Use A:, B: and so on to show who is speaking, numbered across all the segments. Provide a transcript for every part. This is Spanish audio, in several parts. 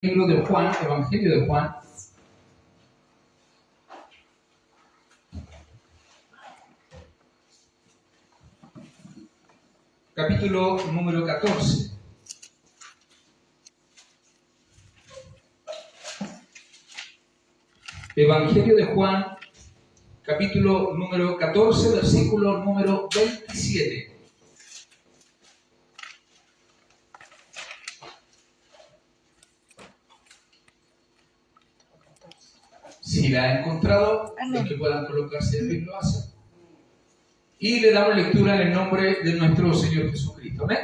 A: Libro de Juan, Evangelio de Juan, capítulo número 14. Evangelio de Juan, capítulo número 14, versículo número 27. Si la ha encontrado, los que puedan colocarse de pie lo hacen. Y le damos lectura en el nombre de nuestro Señor Jesucristo. ¿Amén?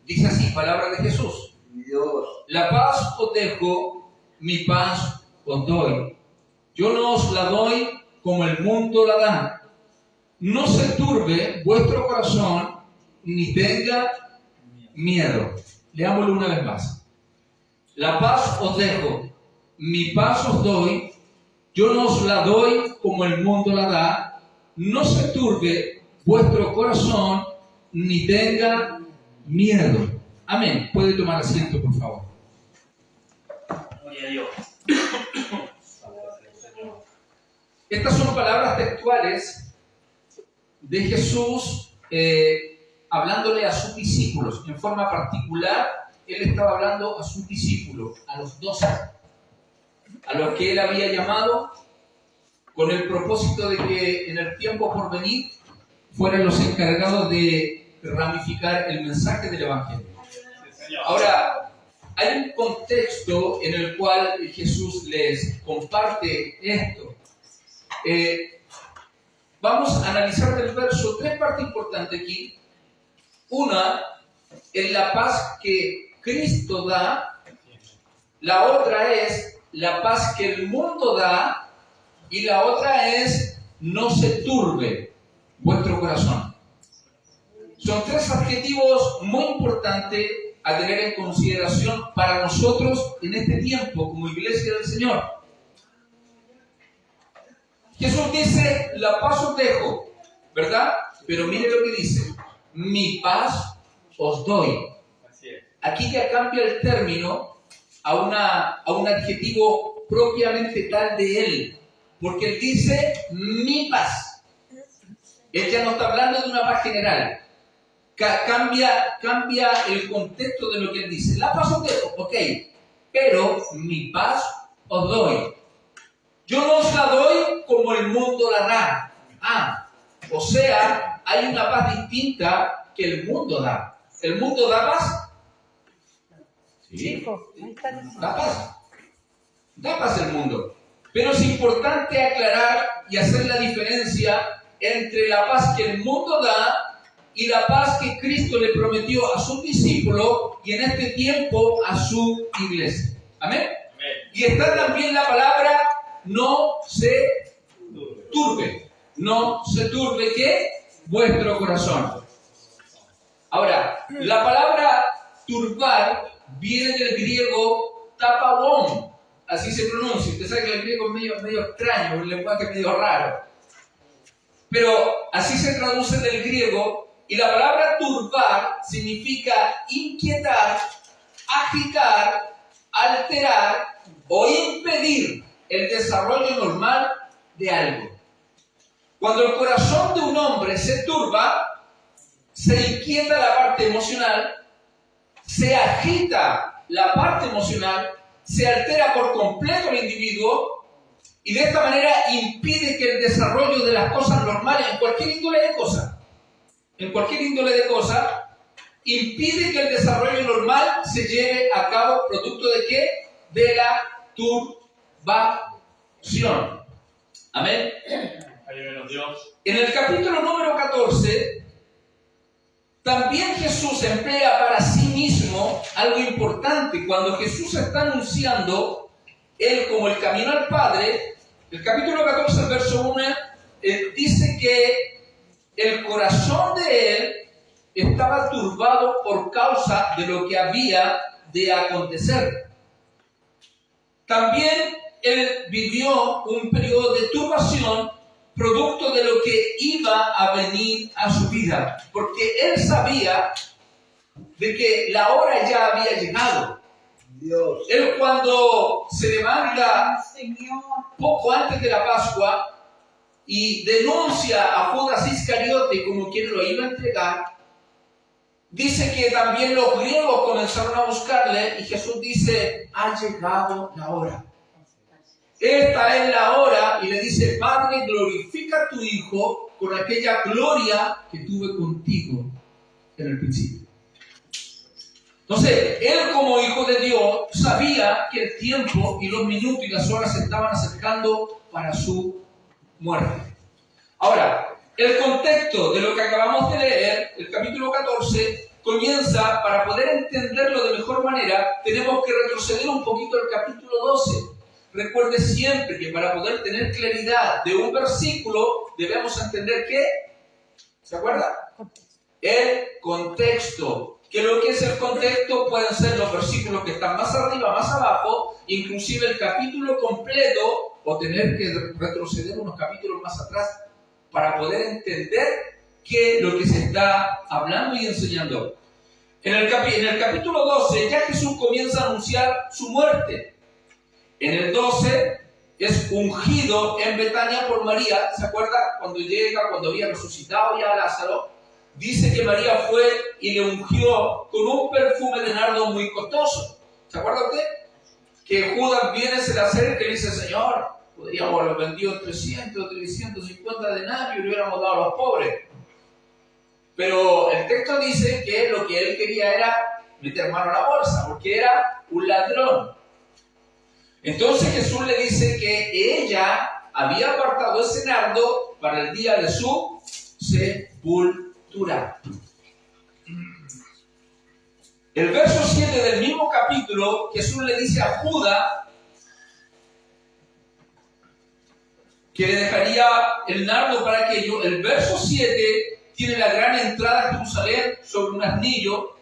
A: Dice así, palabra de Jesús.
B: Dios.
A: La paz os dejo, mi paz os doy. Yo no os la doy como el mundo la da. No se turbe vuestro corazón, ni tenga miedo. Leámoslo una vez más. La paz os dejo, mi paz os doy. Yo no os la doy como el mundo la da. No se turbe vuestro corazón, ni tenga miedo. Amén. Puede tomar asiento, por favor.
B: Gloria a Dios.
A: Estas son palabras textuales de Jesús hablándole a sus discípulos. En forma particular, Él estaba hablando a sus discípulos, a los 12, a los que Él había llamado con el propósito de que en el tiempo por venir fueran los encargados de ramificar el mensaje del Evangelio. Ahora, hay un contexto en el cual Jesús les comparte esto. Vamos a analizar del verso tres partes importantes aquí. Una es la paz que Cristo da, la otra es la paz que el mundo da, y la otra es no se turbe vuestro corazón. Son tres adjetivos muy importantes a tener en consideración para nosotros en este tiempo como iglesia del Señor. Jesús dice, la paz os dejo, ¿verdad? Pero mire lo que dice, mi paz os doy. Aquí ya cambia el término a un adjetivo propiamente tal de Él, porque Él dice, mi paz. Él ya no está hablando de una paz general. Cambia el contexto de lo que Él dice. La paz os dejo, ok, pero mi paz os doy. Yo no os la doy como el mundo la da. O sea, hay una paz distinta que el mundo da. ¿El mundo da paz? Sí, da paz. Da paz el mundo. Pero es importante aclarar y hacer la diferencia entre la paz que el mundo da y la paz que Cristo le prometió a sus discípulos y en este tiempo a su iglesia. ¿Amén? Amén. Y está también la palabra no se turbe. No se turbe, ¿qué? Vuestro corazón. Ahora, la palabra turbar viene del griego tapawón. Así se pronuncia. Usted sabe que el griego es medio extraño, un lenguaje medio raro. Pero así se traduce del griego. Y la palabra turbar significa inquietar, agitar, alterar o impedir el desarrollo normal de algo. Cuando el corazón de un hombre se turba, se inquieta la parte emocional, se agita la parte emocional, se altera por completo el individuo y de esta manera impide que el desarrollo de las cosas normales en cualquier índole de cosas, impide que el desarrollo normal se lleve a cabo producto de ¿qué? De la turbación. Amén. En el capítulo número 14, también Jesús emplea para sí mismo algo importante. Cuando Jesús está anunciando Él como el camino al Padre, el capítulo 14, el verso 1, dice que el corazón de Él estaba turbado por causa de lo que había de acontecer. También Él vivió un periodo de turbación producto de lo que iba a venir a su vida, porque Él sabía de que la hora ya había llegado.
C: Dios.
A: Él cuando se levanta
D: Señor.
A: poco antes de la Pascua y denuncia a Judas Iscariote como quien lo iba a entregar, dice que también los griegos comenzaron a buscarle y Jesús dice, ha llegado la hora. Esta es la hora y le dice, Padre, glorifica a tu Hijo con aquella gloria que tuve contigo en el principio. Entonces, él como hijo de Dios sabía que el tiempo y los minutos y las horas se estaban acercando para su muerte. Ahora, el contexto de lo que acabamos de leer, el capítulo 14, comienza, para poder entenderlo de mejor manera, tenemos que retroceder un poquito al capítulo 12. Recuerde siempre que para poder tener claridad de un versículo, debemos entender ¿qué? ¿Se acuerda? El contexto. Que lo que es el contexto pueden ser los versículos que están más arriba, más abajo, inclusive el capítulo completo, o tener que retroceder unos capítulos más atrás para poder entender qué es lo que se está hablando y enseñando. En el capítulo 12 ya Jesús comienza a anunciar su muerte. En el 12 es ungido en Betania por María. ¿Se acuerda? Cuando había resucitado ya a Lázaro, dice que María fue y le ungió con un perfume de nardo muy costoso. ¿Se acuerda usted? Que Judas viene, se le acerca y le dice, Señor, podríamos haberlo vendido en 300 o 350 denarios y lo hubiéramos dado a los pobres. Pero el texto dice que lo que él quería era meter mano a la bolsa, porque era un ladrón. Entonces Jesús le dice que ella había apartado ese nardo para el día de su sepultura. El verso 7 del mismo capítulo, Jesús le dice a Judas que le dejaría el nardo para aquello. El verso 7 tiene la gran entrada a Jerusalén sobre un asnillo,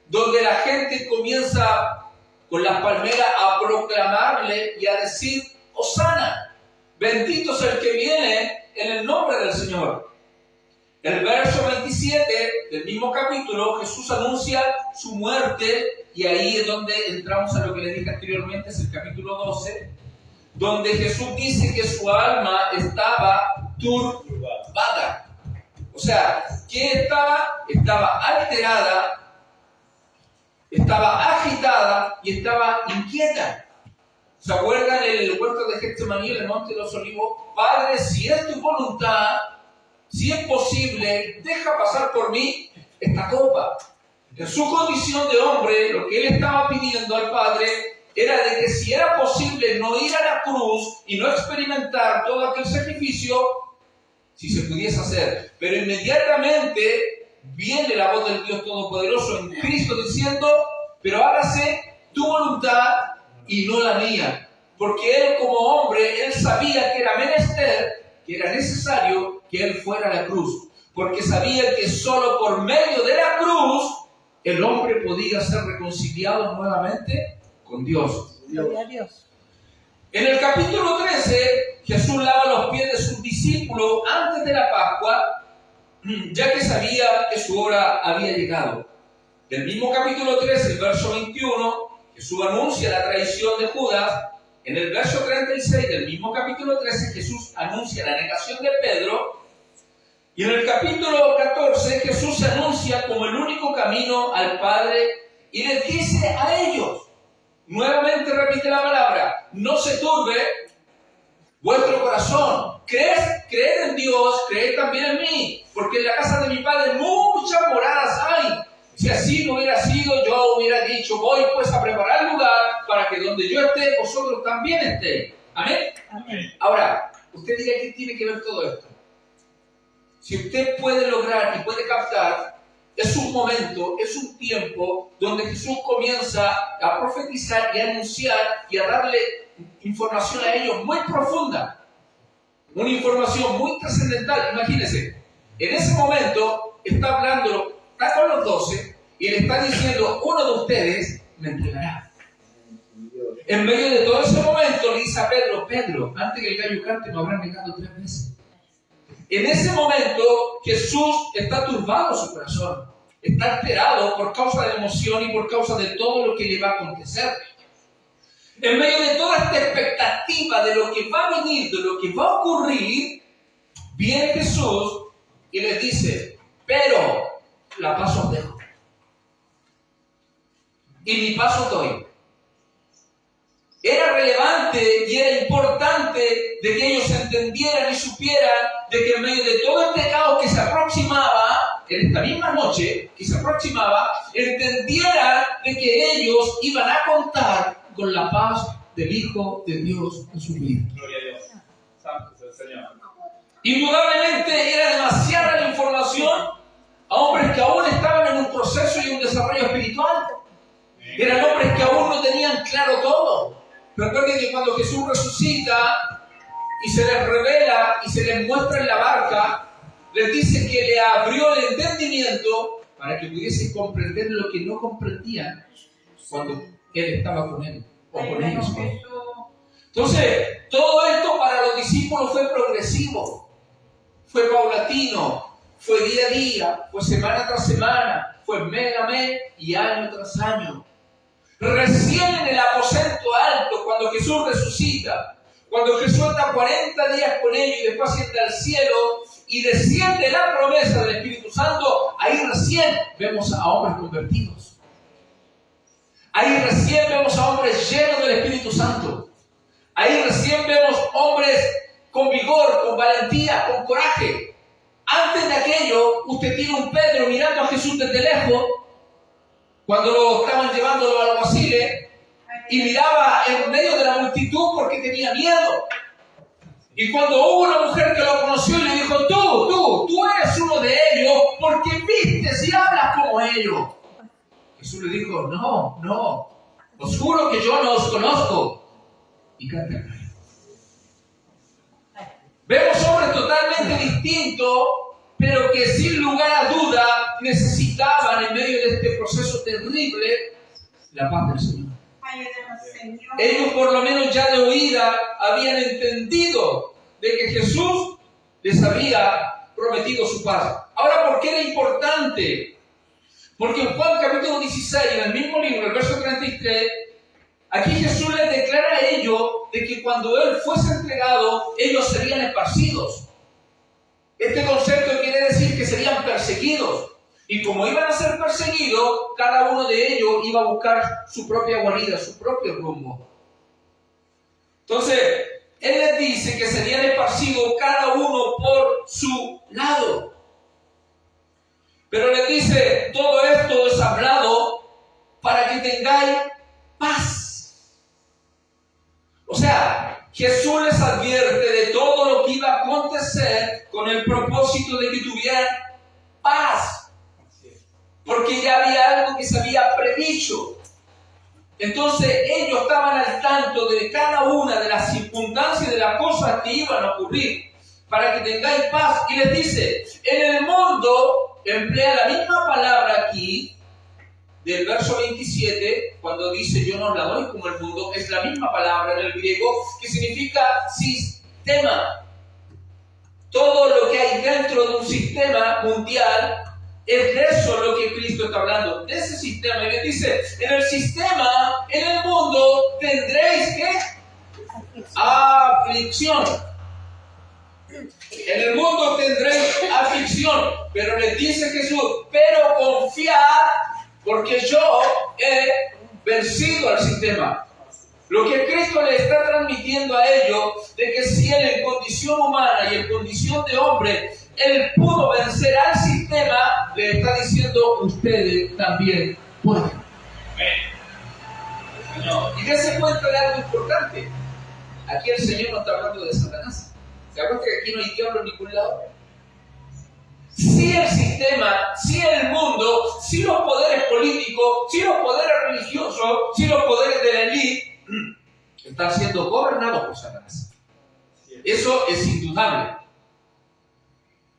A: donde la gente comienza con las palmeras a proclamarle y a decir, Hosana, bendito es el que viene en el nombre del Señor. El verso 27 del mismo capítulo, Jesús anuncia su muerte, y ahí es donde entramos a lo que le dije anteriormente, es el capítulo 12, donde Jesús dice que su alma estaba turbada. O sea, que estaba alterada, estaba agitada y estaba inquieta. ¿Se acuerdan el huerto de Getsemaní, en el monte de los olivos? Padre, si es tu voluntad, si es posible, deja pasar por mí esta copa. En su condición de hombre, lo que él estaba pidiendo al Padre era de que si era posible no ir a la cruz y no experimentar todo aquel sacrificio, si se pudiese hacer. Pero inmediatamente viene la voz del Dios Todopoderoso en Cristo diciendo, pero hágase tu voluntad y no la mía. Porque él como hombre, él sabía que era menester, que era necesario que él fuera a la cruz. Porque sabía que solo por medio de la cruz el hombre podía ser reconciliado nuevamente con Dios.
D: Gloria a Dios.
A: En el capítulo 13, Jesús lava los pies de sus discípulos antes de la Pascua, ya que sabía que su hora había llegado. Del mismo capítulo 13, el verso 21, Jesús anuncia la traición de Judas. En el verso 36 del mismo capítulo 13, Jesús anuncia la negación de Pedro. Y en el capítulo 14, Jesús se anuncia como el único camino al Padre y les dice a ellos, nuevamente repite la palabra, no se turbe vuestro corazón. Creed en Dios, creed también en mí, porque en la casa de mi Padre muchas moradas hay. Si así no hubiera sido, yo hubiera dicho, voy pues a preparar lugar para que donde yo esté, vosotros también estéis. ¿Amén?
D: Amén.
A: Ahora, usted dirá que tiene que ver todo esto. Si usted puede lograr y puede captar, es un momento, es un tiempo donde Jesús comienza a profetizar y a anunciar y a darle información a ellos muy profunda. Una información muy trascendental. Imagínense, en ese momento está hablando, está con los 12 y le está diciendo, uno de ustedes me entregará. En medio de todo ese momento le dice a Pedro, Pedro, antes que el gallo cante me habrán negado 3 veces. En ese momento Jesús está turbado su corazón, está alterado por causa de la emoción y por causa de todo lo que le va a acontecer. En medio de toda esta expectativa de lo que va a venir, de lo que va a ocurrir, viene Jesús y les dice, pero la paz os dejo. Y mi paz os doy. Era relevante y era importante de que ellos entendieran y supieran de que en medio de todo este caos que se aproximaba, en esta misma noche que se aproximaba, entendieran de que ellos iban a contar con la paz del Hijo de Dios en su vida.
B: Gloria a Dios. Santo es el Señor.
A: Indudablemente era demasiada la información a hombres que aún estaban en un proceso y un desarrollo espiritual. Eran hombres que aún no tenían claro todo. Recuerden que cuando Jesús resucita y se les revela y se les muestra en la barca, les dice que le abrió el entendimiento para que pudiesen comprender lo que no comprendían cuando Él estaba con él o con ellos. Entonces, todo esto para los discípulos fue progresivo, fue paulatino, fue día a día, fue semana tras semana, fue mes a mes y año tras año. Recién en el aposento alto, cuando Jesús resucita, cuando Jesús está 40 días con ellos y después asciende al cielo y desciende la promesa del Espíritu Santo, ahí recién vemos a hombres convertidos. Ahí recién vemos a hombres llenos del Espíritu Santo. Ahí recién vemos hombres con vigor, con valentía, con coraje. Antes de aquello, usted tiene un Pedro mirando a Jesús desde lejos, cuando lo estaban llevando los alguaciles, y miraba en medio de la multitud porque tenía miedo. Y cuando hubo una mujer que lo conoció y le dijo, tú eres uno de ellos porque vistes y hablas como ellos. Jesús le dijo, no, os juro que yo no os conozco. Y canta. Vemos hombres totalmente distintos, pero que sin lugar a duda necesitaban en medio de este proceso terrible la paz del Señor. Ellos por lo menos ya de oída habían entendido de que Jesús les había prometido su paz. Ahora, ¿por qué era importante? Porque en Juan capítulo 16, en el mismo libro, el verso 33, aquí Jesús les declara a ellos de que cuando Él fuese entregado, ellos serían esparcidos. Este concepto quiere decir que serían perseguidos. Y como iban a ser perseguidos, cada uno de ellos iba a buscar su propia guarida, su propio rumbo. Entonces, Él les dice que serían esparcidos cada uno por su lado. Pero les dice, todo esto es hablado para que tengáis paz. O sea, Jesús les advierte de todo lo que iba a acontecer con el propósito de que tuvieran paz. Porque ya había algo que se había predicho. Entonces ellos estaban al tanto de cada una de las circunstancias, de las cosas que iban a ocurrir, para que tengáis paz. Y les dice, en el mundo, emplea la misma palabra aquí, del verso 27, cuando dice yo no la doy como el mundo, es la misma palabra en el griego, que significa sistema. Todo lo que hay dentro de un sistema mundial, es de eso lo que Cristo está hablando, de ese sistema. Y le dice, en el sistema, en el mundo, tendréis ¿qué? Aflicción. En el mundo tendréis aflicción. Pero les dice Jesús, pero confiad, porque yo he vencido al sistema. Lo que Cristo le está transmitiendo a ellos, de que si Él en condición humana y en condición de hombre, Él pudo vencer al sistema, le está diciendo, ustedes también pueden. Y dése cuenta de algo importante. Aquí el Señor no está hablando de Satanás. ¿Se acuerdan que aquí no hay diablo en ningún lado? Si el sistema, si el mundo, si los poderes políticos, si los poderes religiosos, si los poderes de la élite están siendo gobernados por Satanás. Eso es indudable.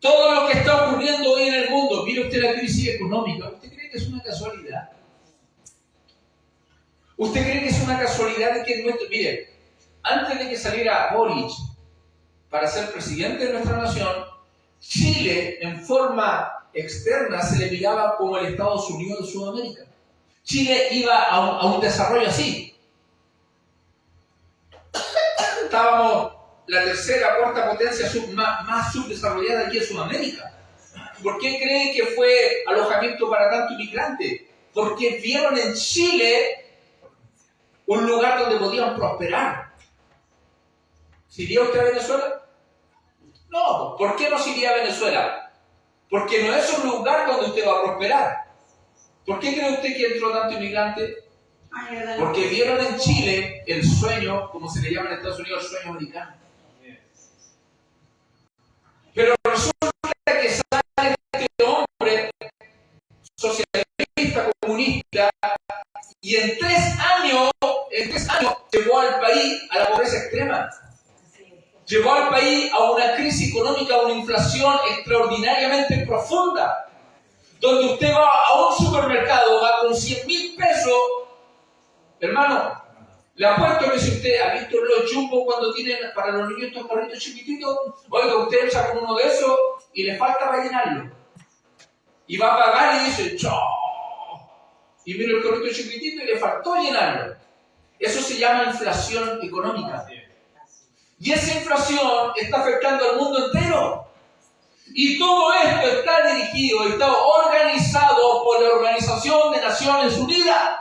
A: Todo lo que está ocurriendo hoy en el mundo, mire usted la crisis económica, ¿usted cree que es una casualidad? ¿Usted cree que es una casualidad de que nuestro... Mire, antes de que saliera Boric para ser presidente de nuestra nación, Chile en forma externa se le miraba como el Estados Unidos de Sudamérica. Chile iba a un desarrollo así. estábamos la tercera, cuarta potencia más subdesarrollada aquí en Sudamérica. ¿Por qué creen que fue alojamiento para tanto inmigrante? Porque vieron en Chile un lugar donde podían prosperar. ¿Se iría usted a Venezuela? No. ¿Por qué no se iría a Venezuela? Porque no es un lugar donde usted va a prosperar. ¿Por qué cree usted que entró tanto inmigrante? Porque vieron en Chile el sueño, como se le llama en Estados Unidos, el sueño americano. Pero resulta que sale este hombre socialista, comunista, y en 3 años llevó al país a la pobreza extrema. Llevó al país a una crisis económica, a una inflación extraordinariamente profunda, donde usted va a un supermercado, va con 100.000 pesos, hermano, le apuesto que si usted ha visto los Jumbo cuando tienen para los niños estos carritos chiquititos, oiga, usted echa con uno de esos y le falta rellenarlo. Y va a pagar y dice, ¡chao! Y mira el carrito chiquitito y le faltó llenarlo. Eso se llama inflación económica. Y esa inflación está afectando al mundo entero. Y todo esto está dirigido, está organizado por la Organización de Naciones Unidas.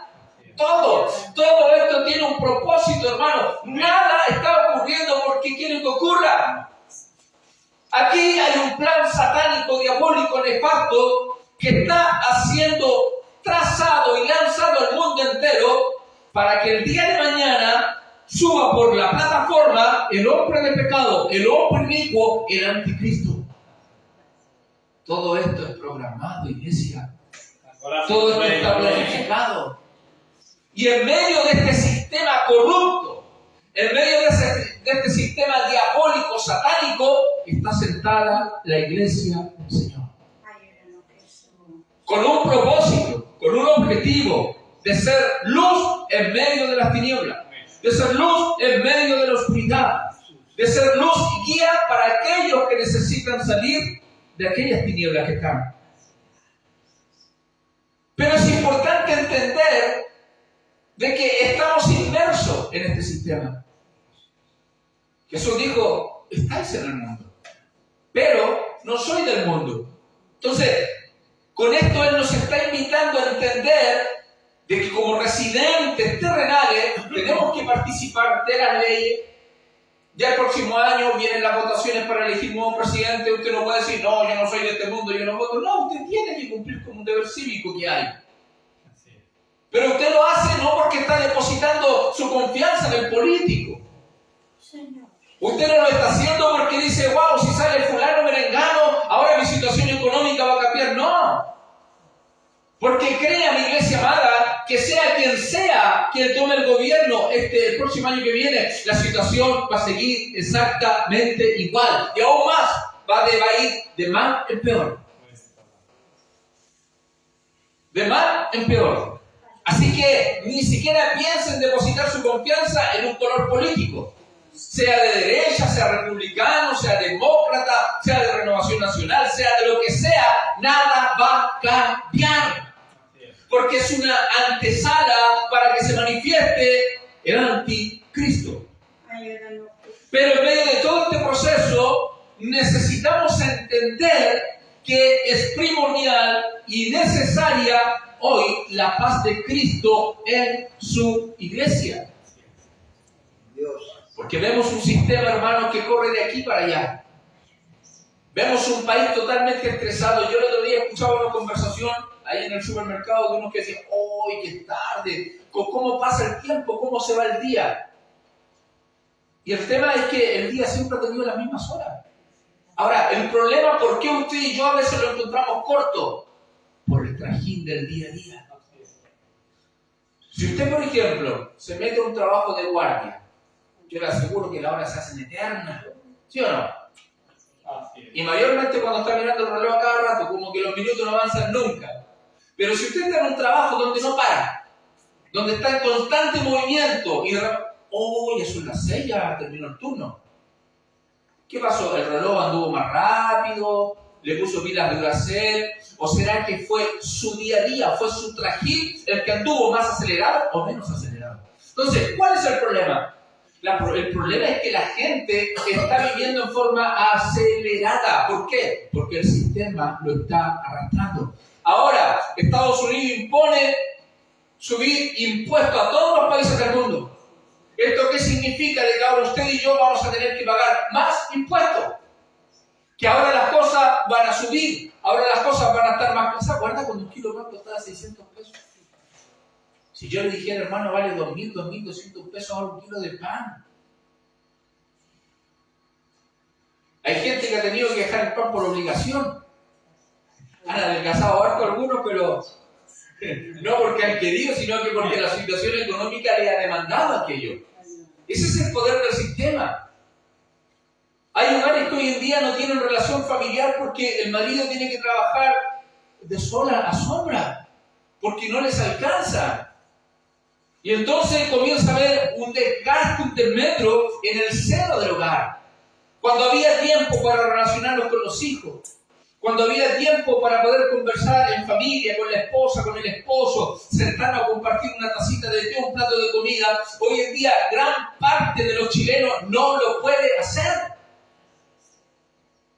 A: Todo esto tiene un propósito, hermano. Nada está ocurriendo porque quieren que ocurra. Aquí hay un plan satánico, diabólico, nefasto, que está siendo trazado y lanzado al mundo entero para que el día de mañana suba por la plataforma el hombre de pecado, el hombre inicuo, el anticristo. Todo esto es programado, iglesia. Todo esto está planificado. Y en medio de este sistema corrupto, en medio de este sistema diabólico, satánico, está sentada la iglesia del Señor. Con un propósito, con un objetivo de ser luz en medio de las tinieblas, de ser luz en medio de la oscuridad, de ser luz y guía para aquellos que necesitan salir de aquellas tinieblas que están. Pero es importante entender de que estamos inmersos en este sistema. Jesús dijo, estáis en el mundo, pero no soy del mundo. Entonces, con esto Él nos está invitando a entender de que como residentes terrenales tenemos que participar de las leyes. Ya el próximo año vienen las votaciones para elegir nuevo presidente. Usted no puede decir, no, yo no soy de este mundo, yo no voto. No, usted tiene que cumplir con un deber cívico que hay. Pero usted lo hace no porque está depositando su confianza en el político. Usted no lo está haciendo porque dice, wow, si sale fulano merengano, ahora mi situación económica va a cambiar. No. Porque crea, mi iglesia amada, que sea quien tome el gobierno el próximo año que viene, la situación va a seguir exactamente igual. Y aún más, va a ir de mal en peor. De mal en peor. Así que ni siquiera piensen depositar su confianza en un color político. Sea de derecha, sea republicano, sea demócrata, sea de Renovación Nacional, sea de lo que sea, nada va a cambiar. Porque es una antesala para que se manifieste el anticristo. Pero en medio de todo este proceso, necesitamos entender que es primordial y necesaria hoy la paz de Cristo en su iglesia. Porque vemos un sistema, hermanos, que corre de aquí para allá. Vemos un país totalmente estresado. Yo el otro día escuchaba una conversación ahí en el supermercado de unos que decían, ¡ay, qué tarde! ¿Cómo pasa el tiempo? ¿Cómo se va el día? Y el tema es que el día siempre ha tenido las mismas horas. Ahora, el problema, ¿por qué usted y yo a veces lo encontramos corto? Por el trajín del día a día. Si usted, por ejemplo, se mete a un trabajo de guardia, yo le aseguro que las horas se hacen eternas. ¿Sí o no? Y mayormente cuando está mirando el reloj a cada rato, como que los minutos no avanzan nunca. Pero si usted está en un trabajo donde no para, donde está en constante movimiento, y ya son las 6, ya terminó el turno. ¿Qué pasó? ¿El reloj anduvo más rápido? ¿Le puso pilas de Duracell? ¿O será que fue su día a día, fue su trajín el que anduvo más acelerado o menos acelerado? Entonces, ¿cuál es el problema? El problema es que la gente está viviendo en forma acelerada. ¿Por qué? Porque el sistema lo está arrastrando. Ahora, Estados Unidos impone subir impuestos a todos los países del mundo. ¿Esto qué significa? De que ahora usted y yo vamos a tener que pagar más impuestos. Que ahora las cosas van a subir, ahora las cosas van a estar más caras. ¿Se acuerda cuando un kilo de pan costaba 600 pesos? Si yo le dijera, hermano, vale 2.000, 2.200 pesos ahora un kilo de pan. Hay gente que ha tenido que dejar el pan por obligación. Han adelgazado harto algunos, pero no porque han querido, sino que porque la situación económica le ha demandado aquello. Ese es el poder del sistema. Hay hogares que hoy en día no tienen relación familiar porque el marido tiene que trabajar de sola a sombra, porque no les alcanza. Y entonces comienza a haber un desgaste, un desmedro en el seno del hogar. Cuando había tiempo para relacionarnos con los hijos, cuando había tiempo para poder conversar en familia, con la esposa, con el esposo, sentarnos a compartir una tacita de té, un plato de comida, hoy en día gran parte de los chilenos no lo puede hacer.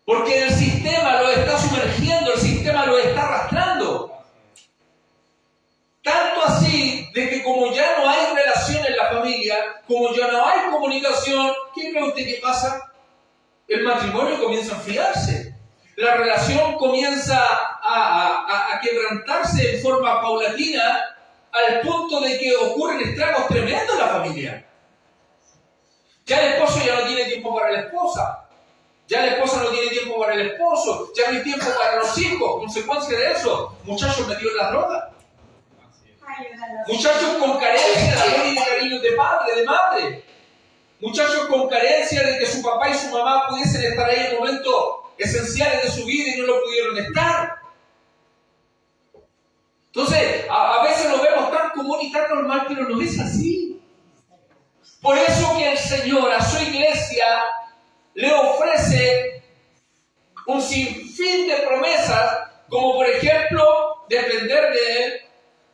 A: Porque el sistema lo está sumergiendo, el sistema lo está arrastrando. Tanto así de que como ya no hay relación en la familia, como ya no hay comunicación, ¿qué cree usted que pasa? El matrimonio comienza a enfriarse. La relación comienza a quebrantarse en forma paulatina al punto de que ocurren estragos tremendos en la familia. Ya el esposo ya no tiene tiempo para la esposa. Ya la esposa no tiene tiempo para el esposo, ya no hay tiempo para los hijos. Consecuencia de eso, muchachos metidos en la droga. Muchachos con carencia de amor y de cariño de padre, de madre. Muchachos con carencia de que su papá y su mamá pudiesen estar ahí en momentos esenciales de su vida y no lo pudieron estar. Entonces, a veces lo vemos tan común y tan normal, pero no es así. Por eso que el Señor a su iglesia le ofrece un sinfín de promesas, como por ejemplo, depender de Él,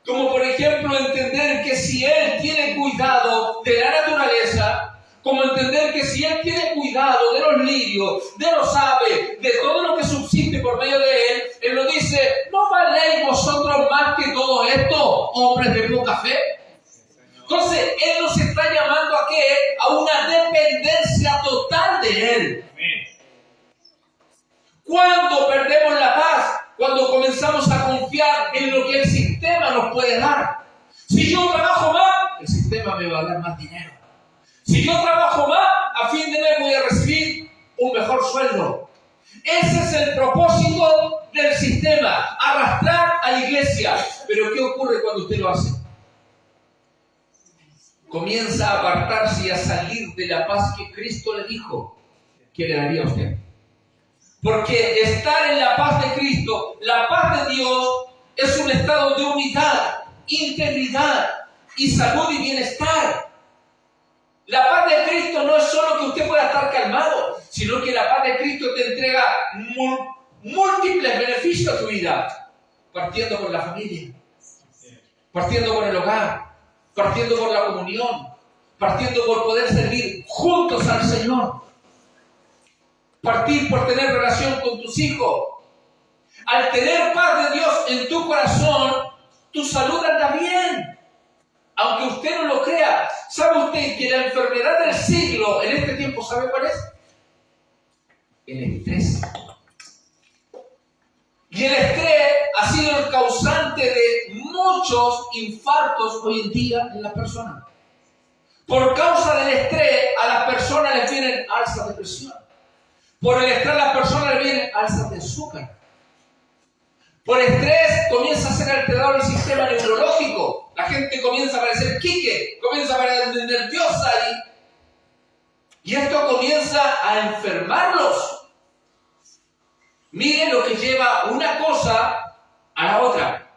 A: como por ejemplo, entender que si Él tiene cuidado de la naturaleza, como entender que si Él tiene cuidado de los lirios, de los aves, de todo lo que subsiste por medio de Él, Él lo dice, ¿no valéis vosotros más que todos estos hombres de poca fe? Entonces, Él nos está llamando ¿a qué? A una dependencia total de Él. ¿Cuándo perdemos la paz? Cuando comenzamos a confiar en lo que el sistema nos puede dar. Si yo trabajo más, el sistema me va a dar más dinero. Si yo trabajo más, a fin de mes voy a recibir un mejor sueldo. Ese es el propósito del sistema, arrastrar a la iglesia. Pero ¿qué ocurre cuando usted lo hace? Comienza a apartarse y a salir de la paz que Cristo le dijo que le daría a usted. Porque estar en la paz de Cristo, la paz de Dios, es un estado de unidad, integridad y salud y bienestar. La paz de Cristo no es solo que usted pueda estar calmado, sino que la paz de Cristo te entrega múltiples beneficios a tu vida, partiendo por la familia, partiendo por el hogar, partiendo por la comunión, partiendo por poder servir juntos al Señor, partir por tener relación con tus hijos. Al tener paz de Dios en tu corazón, tu salud anda bien. Aunque usted no lo crea, ¿sabe usted que la enfermedad del siglo en este tiempo, ¿sabe cuál es? El estrés. Y el estrés ha sido el causante de muchos infartos hoy en día en las personas. Por causa del estrés, a las personas les vienen alzas de presión. Por el estrés, a las personas les vienen alzas de azúcar. Por estrés comienza a ser alterado el sistema neurológico. La gente comienza a parecer quique, comienza a parecer nerviosa y esto comienza a enfermarlos. Miren lo que lleva una cosa a la otra.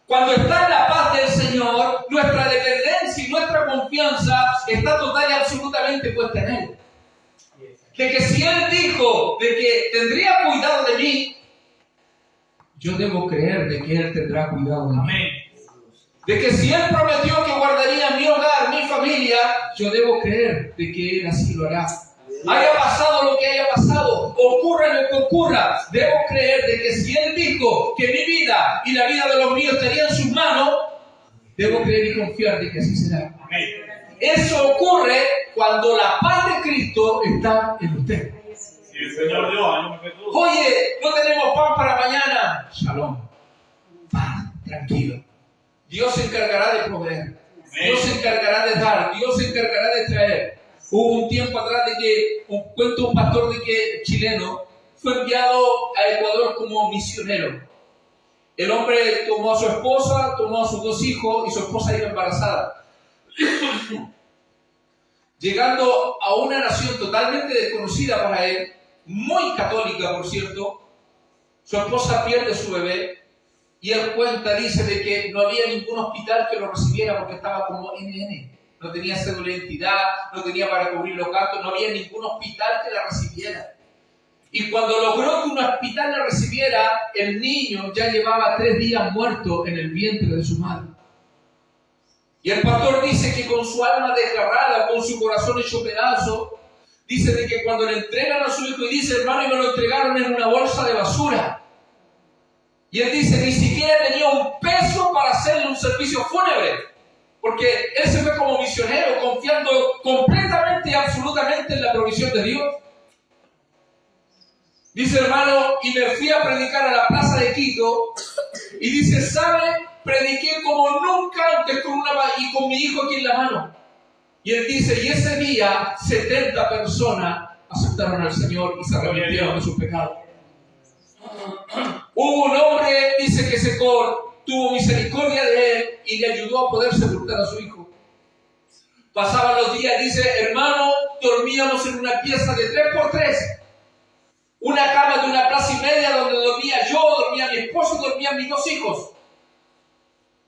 A: Cuando está en la paz del Señor, nuestra dependencia y nuestra confianza está total y absolutamente puesta en Él. De que si Él dijo de que tendría cuidado de mí, yo debo creer de que Él tendrá cuidado de mí. de que si Él prometió que guardaría mi hogar, mi familia, yo debo creer de que Él así lo hará. Haya pasado lo que haya pasado, ocurra lo que ocurra, debo creer de que si Él dijo que mi vida y la vida de los míos estaría en sus manos, debo creer y confiar de que así será. Eso ocurre cuando la paz de Cristo está en usted.
B: Si el Señor dio ánimo, Jesús.
A: Oye, no tenemos pan para mañana. Shalom. Paz, tranquilo. Dios se encargará de proveer. Dios se encargará de dar. Dios se encargará de traer. Hubo un tiempo atrás de que, cuento un pastor de que chileno fue enviado a Ecuador como misionero. El hombre tomó a su esposa, tomó a sus 2 hijos y su esposa iba embarazada. Llegando a una nación totalmente desconocida para él, muy católica por cierto, su esposa pierde su bebé y él cuenta, dice de que no había ningún hospital que lo recibiera porque estaba como NN. No tenía cédula de identidad, no tenía para cubrir los gastos, no había ningún hospital que la recibiera. Y cuando logró que un hospital la recibiera, el niño ya llevaba 3 días muerto en el vientre de su madre. Y el pastor dice que con su alma desgarrada, con su corazón hecho pedazo, dice de que cuando le entregan a su hijo y dice, hermano, y me lo entregaron en una bolsa de basura. Y él dice, ni siquiera tenía un peso para hacerle un servicio fúnebre. Porque él se fue como misionero, confiando completamente y absolutamente en la provisión de Dios. Dice, hermano, y me fui a predicar a la plaza de Quito. Y dice, ¿sabe? Prediqué como nunca antes y con mi hijo aquí en la mano. Y él dice, y ese día 70 personas aceptaron al Señor y se arrepintieron de sus pecados. Hubo un hombre, dice que se tuvo misericordia de él y le ayudó a poder sepultar a su hijo. Pasaban los días, dice, hermano, dormíamos en una pieza de 3x3. Una cama de una plaza y media donde dormía yo, dormía mi esposo y dormían mis 2 hijos.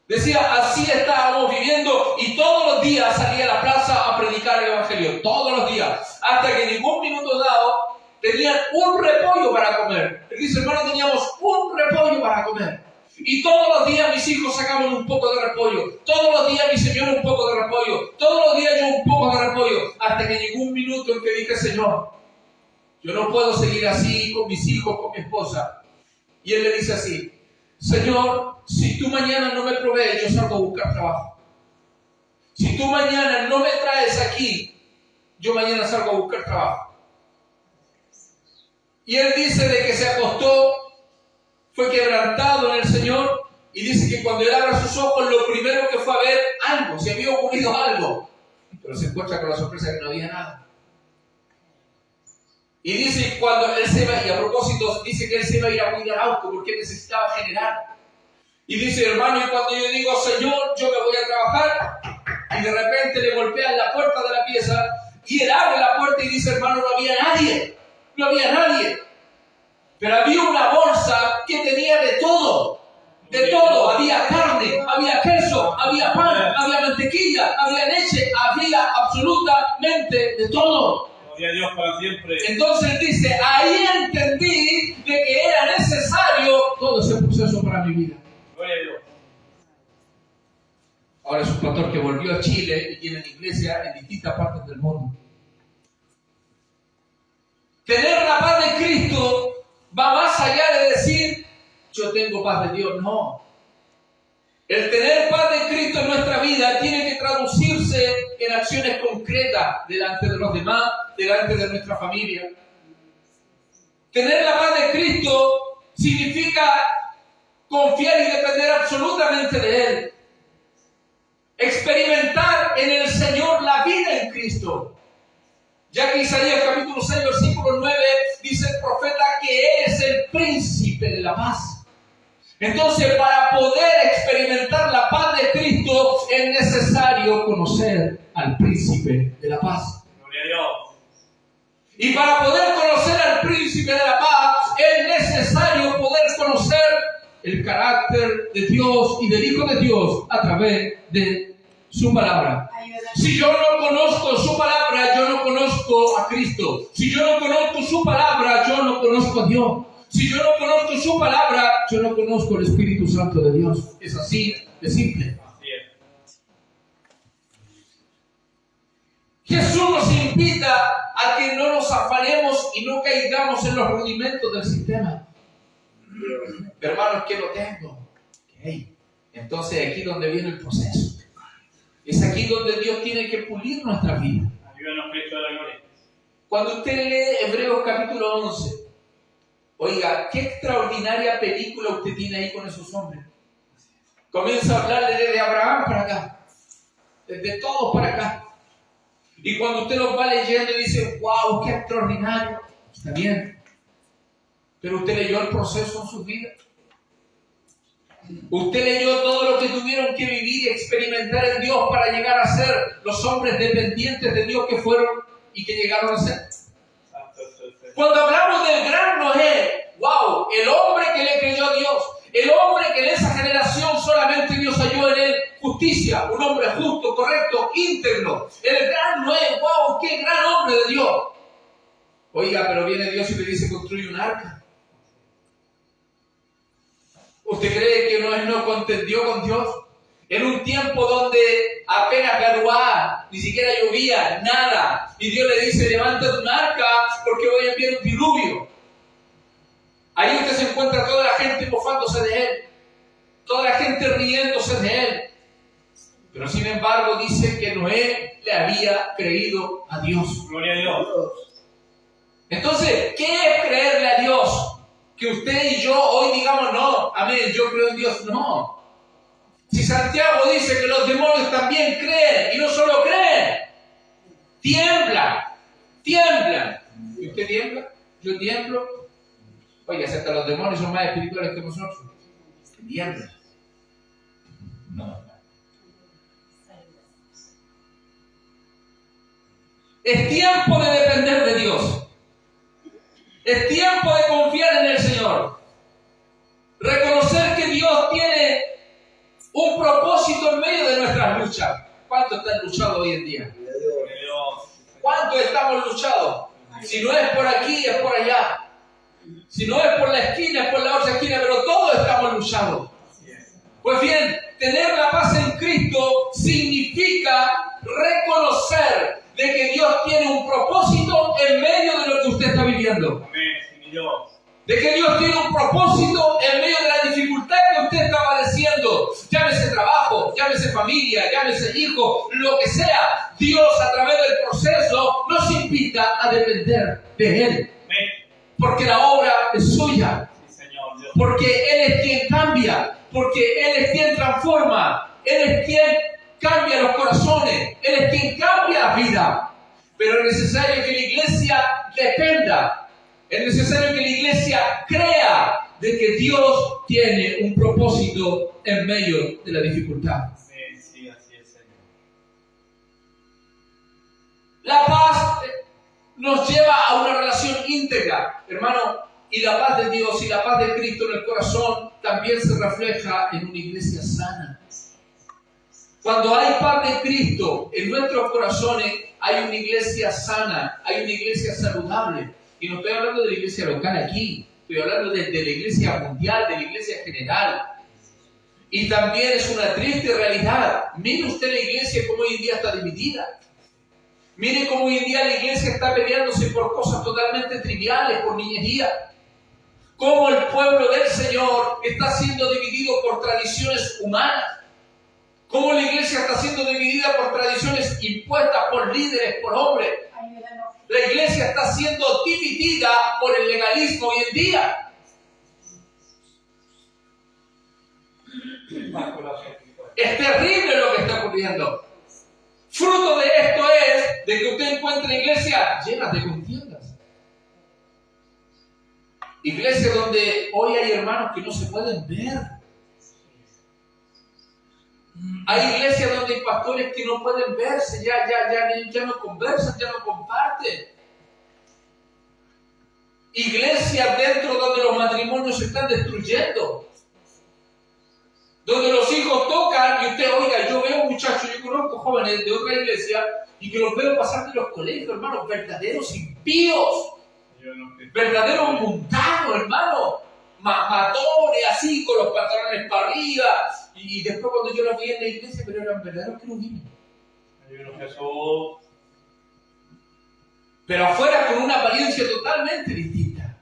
A: Decía, así estábamos viviendo y todos los días salía a la plaza a predicar el Evangelio. Todos los días. Hasta que en ningún minuto dado tenían un repollo para comer. Él dice, hermano, teníamos un repollo para comer. Y todos los días mis hijos sacaban un poco de repollo. Todos los días mi señor un poco de repollo. Todos los días yo un poco de repollo. Hasta que llegó un minuto en que dije, Señor, yo no puedo seguir así con mis hijos, con mi esposa. Y él le dice así, Señor, si tú mañana no me provees, yo salgo a buscar trabajo. Si tú mañana no me traes aquí, yo mañana salgo a buscar trabajo. Y él dice de que se acostó, fue quebrantado en el Señor, y dice que cuando él abre sus ojos, lo primero que fue a ver algo, se había ocurrido algo. Pero se encuentra con la sorpresa que no había nada. Y dice, cuando él se iba, y a propósito, dice que él se iba a ir a cuidar auto porque él necesitaba generar. Y dice, hermano, y cuando yo digo, Señor, yo me voy a trabajar, y de repente le golpean la puerta de la pieza, y él abre la puerta y dice, hermano, no había nadie. Pero había una bolsa que tenía de todo. De todo. Había carne, había queso, había pan, había mantequilla, había leche, había absolutamente de todo.
B: Gloria a Dios para siempre.
A: Entonces dice, ahí entendí de que era necesario todo ese proceso para mi vida.
B: Gloria a Dios.
A: Ahora es un pastor que volvió a Chile y tiene iglesia en distintas partes del mundo. Tener la paz de Cristo va más allá de decir, yo tengo paz de Dios. No. El tener paz de Cristo en nuestra vida tiene que traducirse en acciones concretas delante de los demás, delante de nuestra familia. Tener la paz de Cristo significa confiar y depender absolutamente de Él. Experimentar en el Señor la vida en Cristo. Ya que Isaías capítulo 6, versículo 9, dice el profeta que Él es el príncipe de la paz. Entonces, para poder experimentar la paz de Cristo, es necesario conocer al príncipe de la paz.
B: Gloria a Dios.
A: Y para poder conocer al príncipe de la paz, es necesario poder conocer el carácter de Dios y del Hijo de Dios a través de su palabra. Si yo no conozco su palabra, yo no conozco a Cristo. Si yo no conozco su palabra, yo no conozco a Dios. Si yo no conozco su palabra, yo no conozco el Espíritu Santo de Dios. Es así de simple.
B: Así
A: Jesús nos invita a que no nos afanemos y no caigamos en los rudimentos del sistema. Hermanos, que lo tengo. Okay. Entonces aquí donde viene el proceso. Es aquí donde Dios tiene que pulir nuestra vida.
B: Ayúdanos, Cristo de la gloria.
A: Cuando usted lee Hebreos capítulo 11, oiga, qué extraordinaria película usted tiene ahí con esos hombres. Comienza a hablarle desde Abraham para acá, desde todos para acá. Y cuando usted los va leyendo y dice, wow, qué extraordinario, está bien. Pero usted leyó el proceso en sus vidas. Usted leyó todo lo que tuvieron que vivir y experimentar en Dios para llegar a ser los hombres dependientes de Dios que fueron y que llegaron a ser. Cuando hablamos del gran Noé, wow, el hombre que le creyó a Dios, el hombre que en esa generación solamente Dios halló en él justicia, un hombre justo, correcto, íntegro. El gran Noé, wow, qué gran hombre de Dios. Oiga, pero viene Dios y le dice, construye un arca. ¿Usted cree que Noé no contendió con Dios? En un tiempo donde apenas garuá, ni siquiera llovía, nada. Y Dios le dice, levántate un arca porque voy a enviar un diluvio. Ahí usted se encuentra toda la gente mofándose de él. Toda la gente riéndose de él. Pero sin embargo dice que Noé le había creído a Dios.
B: Gloria a Dios.
A: Entonces, ¿qué es creerle a Dios? Que usted y yo hoy digamos, no, amén, yo creo en Dios. No. Si Santiago dice que los demonios también creen, y no solo creen, tiemblan. ¿Y usted tiembla? ¿Yo tiemblo? Oye, hasta los demonios son más espirituales que nosotros. Tiemblan. No. Es tiempo de depender de Dios. Es tiempo de confiar en el Señor. Reconocer que Dios tiene un propósito en medio de nuestras luchas. ¿Cuánto están luchados hoy en día? ¿Cuánto estamos luchados? Si no es por aquí, es por allá. Si no es por la esquina, es por la otra esquina, pero todos estamos luchados. Pues bien, tener la paz en Cristo significa reconocer de que Dios tiene un propósito en medio de lo que usted está viviendo. De que Dios tiene un propósito en medio de la dificultad que usted está padeciendo. Llámese trabajo, llámese familia, llámese hijo, lo que sea. Dios a través del proceso nos invita a depender de Él. Porque la obra es suya. Porque Él es quien cambia. Porque Él es quien transforma. Él es quien cambia los corazones. Él es quien cambia la vida. Pero es necesario que la iglesia dependa. Es necesario que la iglesia crea de que Dios tiene un propósito en medio de la dificultad.
B: Sí, así es, Señor.
A: La paz nos lleva a una relación íntegra, hermano, y la paz de Dios y la paz de Cristo en el corazón también se refleja en una iglesia sana. Cuando hay paz de Cristo en nuestros corazones, hay una iglesia sana, hay una iglesia saludable. Y no estoy hablando de la iglesia local aquí, estoy hablando de la iglesia mundial, de la iglesia general. Y también es una triste realidad. Mire usted la iglesia como hoy en día está dividida. Mire cómo hoy en día la iglesia está peleándose por cosas totalmente triviales, por niñería. Cómo el pueblo del Señor está siendo dividido por tradiciones humanas. Cómo la iglesia está siendo dividida por tradiciones impuestas por líderes, por hombres. La iglesia está siendo dividida por el legalismo hoy en día. Es terrible lo que está ocurriendo. Fruto de esto es de que usted encuentre iglesias llenas de contiendas. Iglesias donde hoy hay hermanos que no se pueden ver. Hay iglesias donde hay pastores que no pueden verse, ya no conversan, ya no comparten. Iglesias dentro donde los matrimonios se están destruyendo. Donde los hijos tocan y usted, oiga, yo veo muchachos, yo conozco jóvenes de otra iglesia y que los veo pasar de los colegios, hermanos, verdaderos impíos. Verdaderos mundanos, hermano. Matones así, con los pantalones para arriba. Y después cuando yo los vi en la iglesia, pero eran verdaderos querubines. pero afuera con una apariencia totalmente distinta.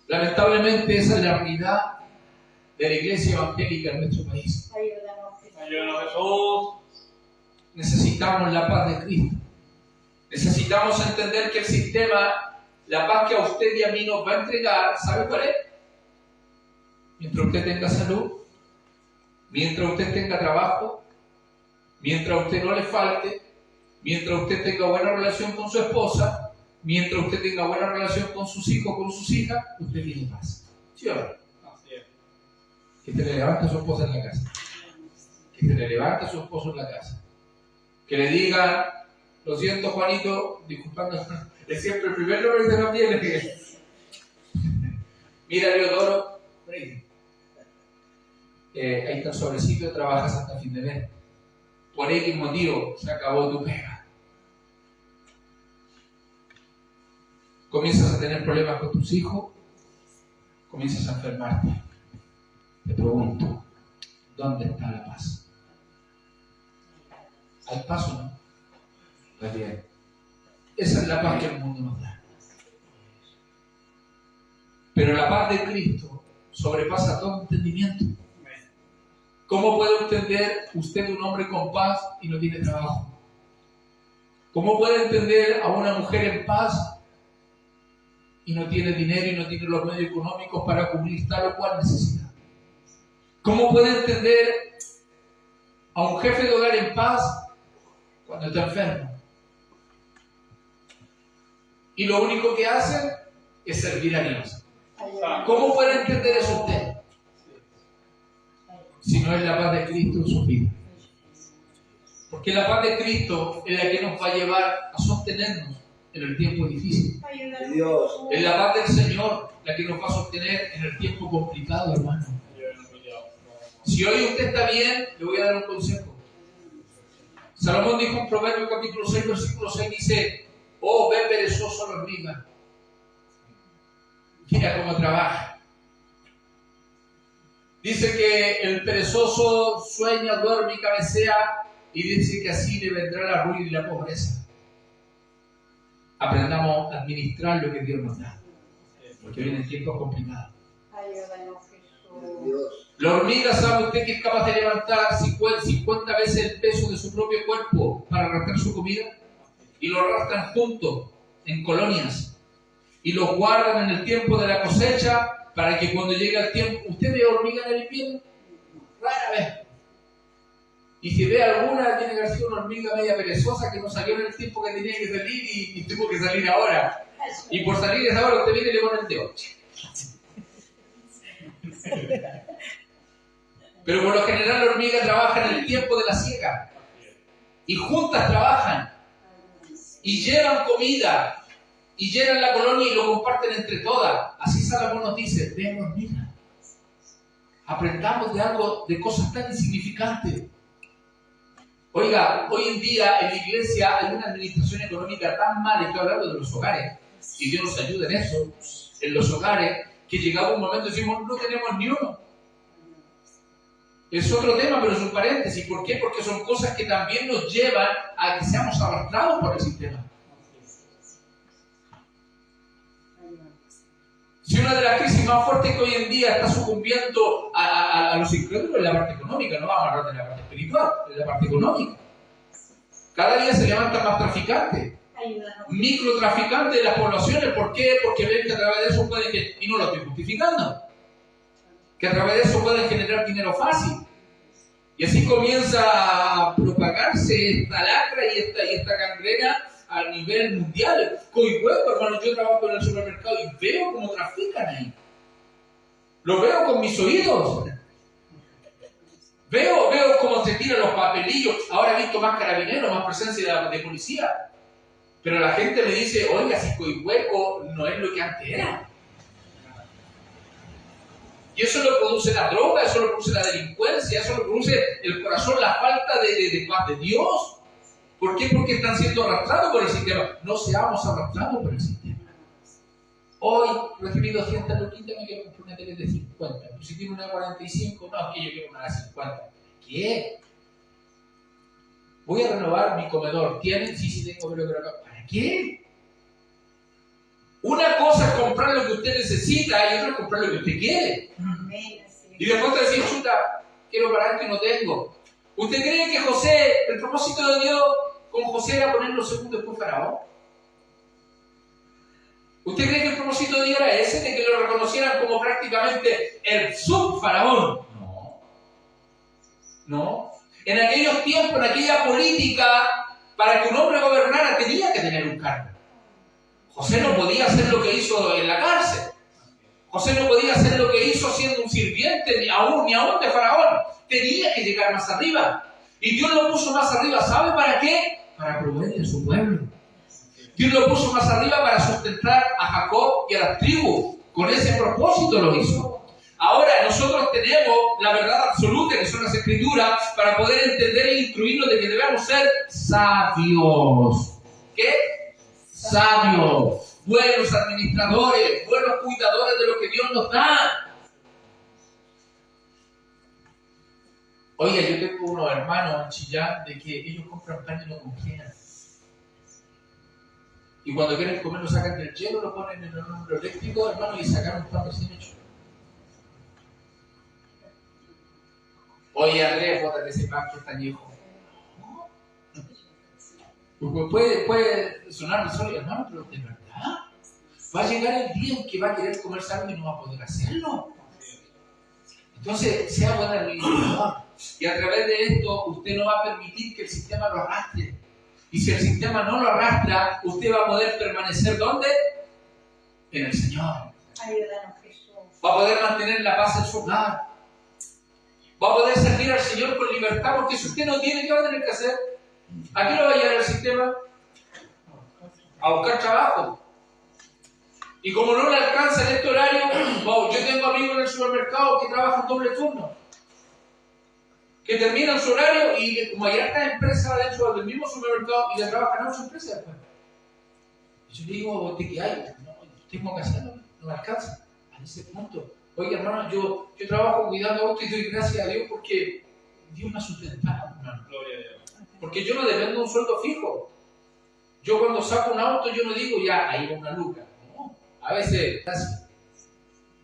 A: Lamentablemente esa es la realidad de la iglesia evangélica en nuestro país.
B: Ayúdanos, Jesús.
A: Necesitamos la paz de Cristo. Necesitamos entender que el sistema, la paz que a usted y a mí nos va a entregar, ¿sabe cuál es? Mientras usted tenga salud, mientras usted tenga trabajo, mientras a usted no le falte, mientras usted tenga buena relación con su esposa, mientras usted tenga buena relación con sus hijos, con sus hijas, usted tiene paz. ¿Sí o no?
B: Así es.
A: Que se le levante a su esposa en la casa. Que se le levante a su esposo en la casa. Que le diga, lo siento Juanito, disculpando, es siempre el primer nombre que se nos viene. Mira Leodoro, ahí está el sobrecito, trabajas hasta fin de mes. Por X motivo se acabó tu pega. Comienzas a tener problemas con tus hijos, comienzas a enfermarte. Te pregunto, ¿dónde está la paz? ¿Hay paz o no? Pues bien, esa es la paz que el mundo nos da. Pero la paz de Cristo sobrepasa todo entendimiento. ¿Cómo puede entender usted un hombre con paz y no tiene trabajo? ¿Cómo puede entender a una mujer en paz y no tiene dinero y no tiene los medios económicos para cubrir tal o cual necesidad? ¿Cómo puede entender a un jefe de hogar en paz cuando está enfermo? Y lo único que hace es servir a Dios. ¿Cómo puede entender eso usted? Si no es la paz de Cristo en su vida. Porque la paz de Cristo es la que nos va a llevar a sostenernos en el tiempo difícil. Es la paz del Señor la que nos va a sostener en el tiempo complicado, hermano. Si hoy usted está bien, le voy a dar un consejo. Salomón dijo en Proverbios capítulo 6, versículo 6, dice: oh, ve perezoso la hormiga. Mira cómo trabaja. Dice que el perezoso sueña, duerme y cabecea, y dice que así le vendrá la ruina y la pobreza. Aprendamos a administrar lo que Dios nos da, porque vienen tiempos complicados. La hormiga, ¿sabe usted que es capaz de levantar 50 veces el peso de su propio cuerpo para arrastrar su comida? Y lo arrastran juntos, en colonias, y los guardan en el tiempo de la cosecha, para que cuando llegue el tiempo... ¿Usted ve hormiga en el invierno? Rara vez. Y si ve alguna, tiene que ser una hormiga media perezosa que no salió en el tiempo que tenía que salir y tuvo que salir ahora. Y por salir esa hora usted viene y le pone el dedo. Pero por lo general la hormiga trabaja en el tiempo de la siega. Y juntas trabajan. Y llevan comida. Y llenan la colonia y lo comparten entre todas. Así Salomón nos dice: vean hormigas. Aprendamos de algo, de cosas tan insignificantes. Oiga, hoy en día en la iglesia hay una administración económica tan mala, estoy hablando de los hogares, y Dios nos ayude en eso, en los hogares, que llegaba un momento y decimos, no tenemos ni uno. Es otro tema, pero es un paréntesis. ¿Por qué? Porque son cosas que también nos llevan a que seamos arrastrados por el sistema. Si una de las crisis más fuertes que hoy en día está sucumbiendo a los incrédulos es la parte económica, no vamos a hablar de la parte espiritual, es la parte económica. Cada día se levantan más traficantes, microtraficantes de las poblaciones. ¿Por qué? Porque ven que a través de eso pueden, y no lo estoy justificando, que a través de eso pueden generar dinero fácil. Y así comienza a propagarse esta lacra y esta gangrena a nivel mundial. Coihueco, hermano, yo trabajo en el supermercado y veo cómo trafican ahí. Lo veo con mis oídos. Veo cómo se tiran los papelillos. Ahora he visto más carabineros, más presencia de policía. Pero la gente me dice, oiga, si Coihueco no es lo que antes era. Y eso lo produce la droga, eso lo produce la delincuencia, eso lo produce el corazón, la falta de paz de Dios. ¿Por qué? Porque están siendo arrastrados por el sistema. No seamos arrastrados por el sistema. Hoy recibí 200 loquitas, me quiero comprar una tele de 50. Pero si tiene una 45, no, es que yo quiero una de 50. ¿Qué? Voy a renovar mi comedor. ¿Tienen? Sí, tengo, pero acá. ¿Para ¿Para qué? Una cosa es comprar lo que usted necesita y otra es comprar lo que usted quiere. Y después te decís, chuta, quiero para esto y no tengo. ¿Usted cree que José, el propósito de Dios con José era ponerlo segundo después Faraón? ¿Usted cree que el propósito de Dios era ese, de que lo reconocieran como prácticamente el subfaraón? No. No. En aquellos tiempos, en aquella política, para que un hombre gobernara tenía que tener un cargo. José no podía hacer lo que hizo en la cárcel. José no podía hacer lo que hizo siendo un sirviente, ni aún de Faraón. Tenía que llegar más arriba. Y Dios lo puso más arriba, ¿sabe para qué? Para proveerle a su pueblo. Dios lo puso más arriba para sustentar a Jacob y a las tribus. Con ese propósito lo hizo. Ahora nosotros tenemos la verdad absoluta, que son las Escrituras, para poder entender e instruirnos de que debemos ser sabios. ¿Qué? Sabios, buenos administradores, buenos cuidadores de lo que Dios nos da. Oye, yo tengo unos hermanos en Chillán de que ellos compran pan y lo congelan. Y cuando quieren comer lo sacan del hielo, lo ponen en el horno eléctrico, hermano, y sacan un pan recién hecho. Oye, Andrés, bótate ese pan que está añejo. Puede sonar solo, hermano, pero de verdad va a llegar el día en que va a querer comer algo y no va a poder hacerlo. Entonces, sea buen administrador. Y a través de esto, usted no va a permitir que el sistema lo arrastre. Y si el sistema no lo arrastra, usted va a poder permanecer ¿dónde? En el Señor.
C: Ayúdanos, Jesús.
A: Va a poder mantener la paz en su hogar. Va a poder servir al Señor con libertad, porque si usted no tiene, ¿qué va a tener que hacer? ¿A qué lo va a llevar el sistema? A buscar trabajo. Y como no le alcanza en este horario, yo tengo amigos en el supermercado que trabajan doble turno, que terminan su horario y como hay hartas empresas dentro del mismo supermercado y le trabajan a otra empresa después. Y yo le digo, ¿de qué hay? No, tengo que hacerlo, no me alcanza. A ese punto. Oye, hermano, yo trabajo cuidando autos y doy gracias a Dios porque Dios me ha sustentado, hermano.
B: Gloria a Dios.
A: Porque yo no dependo de un sueldo fijo. Yo cuando saco un auto, yo no digo ya, ahí va una luca. No, a veces casi.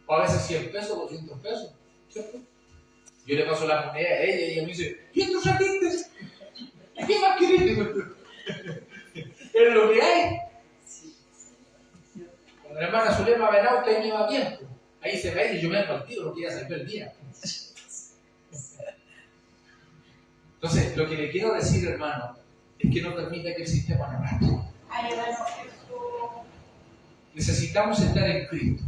A: O a veces 100 pesos, 200 pesos. ¿Cierto? Yo le paso la moneda a ella y ella me dice, ¿y estos ratitos? ¿Qué más querés? Es lo que hay. Cuando la hermana Zulema va en auto, ahí me va bien. Ahí se ve y yo me he partido, no quería salir el día. Entonces, lo que le quiero decir, hermano, es que no permita que el sistema nos arrastre.
C: Ayúdanos, Jesús.
A: Necesitamos estar en Cristo.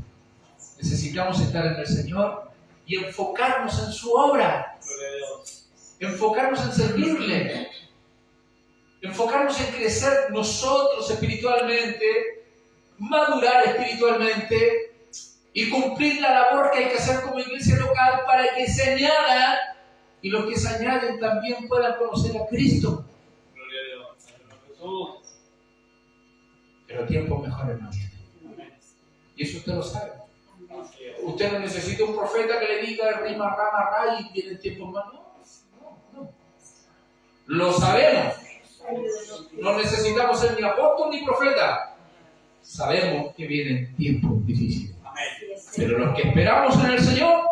A: Necesitamos estar en el Señor y enfocarnos en su obra.
B: Gloria a Dios.
A: Enfocarnos en servirle. Enfocarnos en crecer nosotros espiritualmente, madurar espiritualmente y cumplir la labor que hay que hacer como iglesia local para que se añada y los que se añaden también puedan conocer a Cristo.
B: Gloria a Dios. Ayúdanos, Jesús.
A: Pero tiempos mejores no vienen. Y eso usted lo sabe.
B: Así es.
A: Usted no necesita un profeta que le diga rima, rama, y vienen tiempos más. No. Lo sabemos. No necesitamos ser ni apóstol ni profeta. Sabemos que vienen tiempos difíciles.
B: Amén.
A: Pero los que esperamos en el Señor,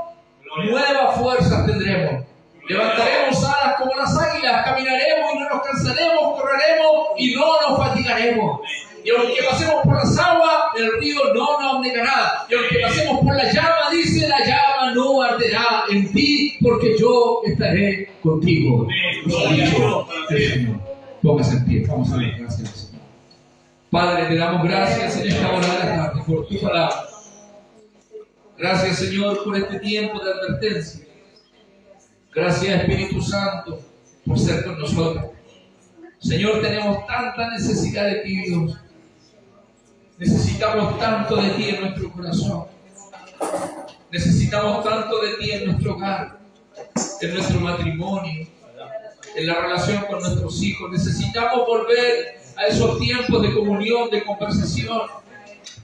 A: nuevas fuerzas tendremos. Levantaremos alas como las águilas, caminaremos y no nos cansaremos, correremos y no nos fatigaremos. Y aunque pasemos por las aguas, el río no nos negará. Y aunque pasemos por la llama, dice, la llama no arderá en ti, porque yo estaré contigo.
B: Gloria a Dios.
A: El Señor. Póngase en pie, vamos a ver, gracias al Señor. Padre, te damos gracias en esta hora de la tarde por tu palabra. Gracias, Señor, por este tiempo de advertencia. Gracias, Espíritu Santo, por ser con nosotros. Señor, tenemos tanta necesidad de ti, Dios. Necesitamos tanto de ti en nuestro corazón. Necesitamos tanto de ti en nuestro hogar, en nuestro matrimonio, en la relación con nuestros hijos. Necesitamos volver a esos tiempos de comunión, de conversación,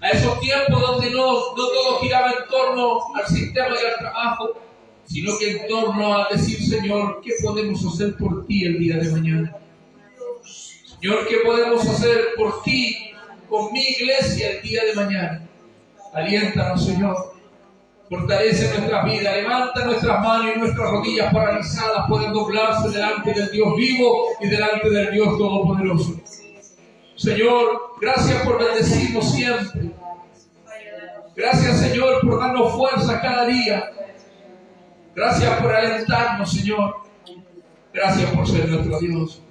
A: a esos tiempos donde no todo giraba en torno al sistema y al trabajo, sino que en torno a decir, Señor, ¿qué podemos hacer por ti el día de mañana? Señor, ¿qué podemos hacer por ti, con mi iglesia el día de mañana? Aliéntanos, Señor. Fortalece nuestra vida, levanta nuestras manos y nuestras rodillas paralizadas pueden doblarse delante del Dios vivo y delante del Dios Todopoderoso. Señor, gracias por bendecirnos siempre. Gracias, Señor, por darnos fuerza cada día. Gracias por alentarnos, Señor. Gracias por ser nuestro Dios.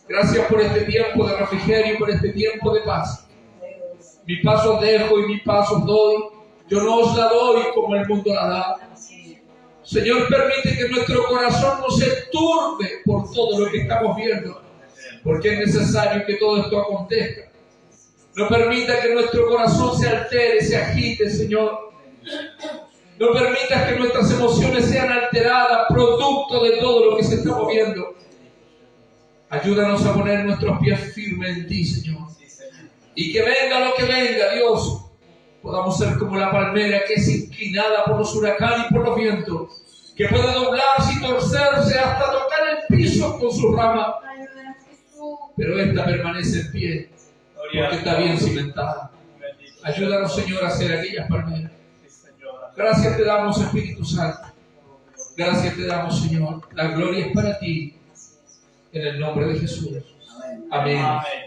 A: Gracias por este tiempo de refrigerio y por este tiempo de paz. Mi paz os dejo y mi paz os doy. Yo no os la doy como el mundo la da. Señor, permite que nuestro corazón no se turbe por todo lo que estamos viendo, porque es necesario que todo esto acontezca. No permita que nuestro corazón se altere, se agite, Señor. No permitas que nuestras emociones sean alteradas, producto de todo lo que se está moviendo. Ayúdanos a poner nuestros pies firmes en ti, Señor. Y que venga lo que venga, Dios, podamos ser como la palmera que es inclinada por los huracanes y por los vientos, que puede doblarse y torcerse hasta tocar el piso con su rama, pero esta permanece en pie, porque está bien cimentada. Ayúdanos, Señor, a ser aquellas palmeras. Gracias te damos, Espíritu Santo. Gracias te damos, Señor. La gloria es para ti. En el nombre de Jesús. Amén.
B: Amén.